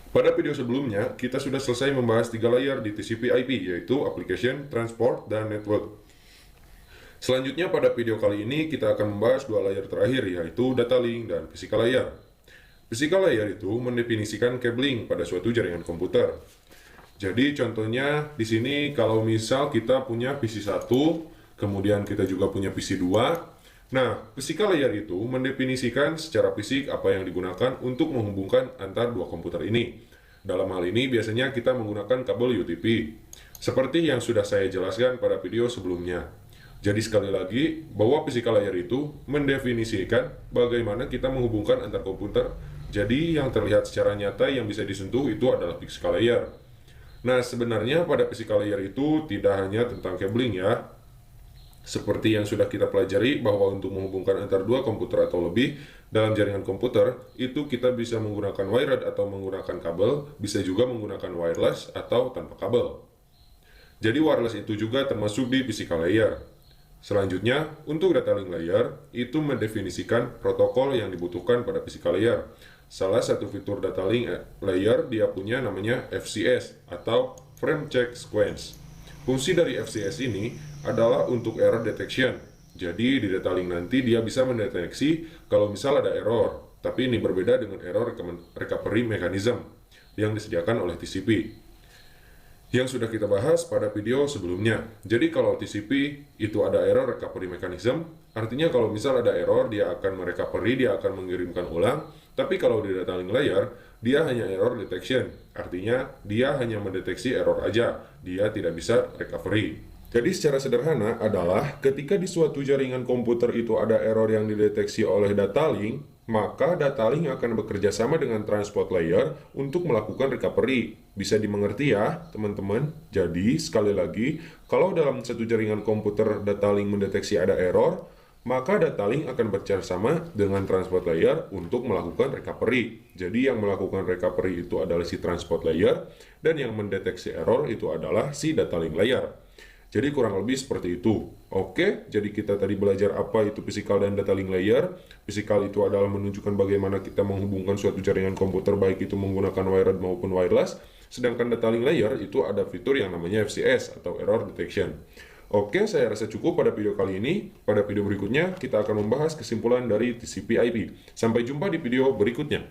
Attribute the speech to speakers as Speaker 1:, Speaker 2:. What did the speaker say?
Speaker 1: Pada video sebelumnya, kita sudah selesai membahas 3 layer di TCP/IP, yaitu Application, Transport, dan Network. Selanjutnya pada video kali ini kita akan membahas 2 layer terakhir, yaitu Data Link dan Physical Layer. Physical Layer itu mendefinisikan cabling pada suatu jaringan komputer. Jadi contohnya di sini kalau misal kita punya PC 1, kemudian kita juga punya PC 2. Nah, physical layer itu mendefinisikan secara fisik apa yang digunakan untuk menghubungkan antar dua komputer ini. Dalam hal ini biasanya kita menggunakan kabel UTP, seperti yang sudah saya jelaskan pada video sebelumnya. Jadi sekali lagi, bahwa physical layer itu mendefinisikan bagaimana kita menghubungkan antar komputer. Jadi yang terlihat secara nyata yang bisa disentuh itu adalah physical layer. Nah, sebenarnya pada physical layer itu tidak hanya tentang cabling ya. Seperti yang sudah kita pelajari bahwa untuk menghubungkan antar dua komputer atau lebih dalam jaringan komputer, itu kita bisa menggunakan wired atau menggunakan kabel, bisa juga menggunakan wireless atau tanpa kabel. Jadi wireless itu juga termasuk di physical layer. Selanjutnya, untuk data link layer, itu mendefinisikan protokol yang dibutuhkan pada physical layer. Salah satu fitur data link layer dia punya namanya FCS atau Frame Check Sequence. Fungsi dari FCS ini adalah untuk error detection. Jadi di data link nanti dia bisa mendeteksi kalau misal ada error. Tapi ini berbeda dengan error recovery mechanism yang disediakan oleh TCP, yang sudah kita bahas pada video sebelumnya. Jadi kalau TCP itu ada error recovery mechanism, artinya kalau misal ada error dia akan merecovery, dia akan mengirimkan ulang. Tapi kalau di data link layer, dia hanya error detection, artinya dia hanya mendeteksi error aja, dia tidak bisa recovery. Jadi secara sederhana adalah ketika di suatu jaringan komputer itu ada error yang dideteksi oleh data link, maka data link akan bekerja sama dengan transport layer untuk melakukan recovery. Bisa dimengerti ya, teman-teman? Jadi, sekali lagi, kalau dalam satu jaringan komputer data link mendeteksi ada error, maka data link akan bekerjasama dengan transport layer untuk melakukan recovery. Jadi, yang melakukan recovery itu adalah si transport layer, dan yang mendeteksi error itu adalah si data link layer. Jadi kurang lebih seperti itu. Oke, jadi kita tadi belajar apa itu physical dan data link layer. Physical itu adalah menunjukkan bagaimana kita menghubungkan suatu jaringan komputer baik itu menggunakan wired maupun wireless. Sedangkan data link layer itu ada fitur yang namanya FCS atau error detection. Oke, saya rasa cukup pada video kali ini. Pada video berikutnya kita akan membahas kesimpulan dari TCP/IP. Sampai jumpa di video berikutnya.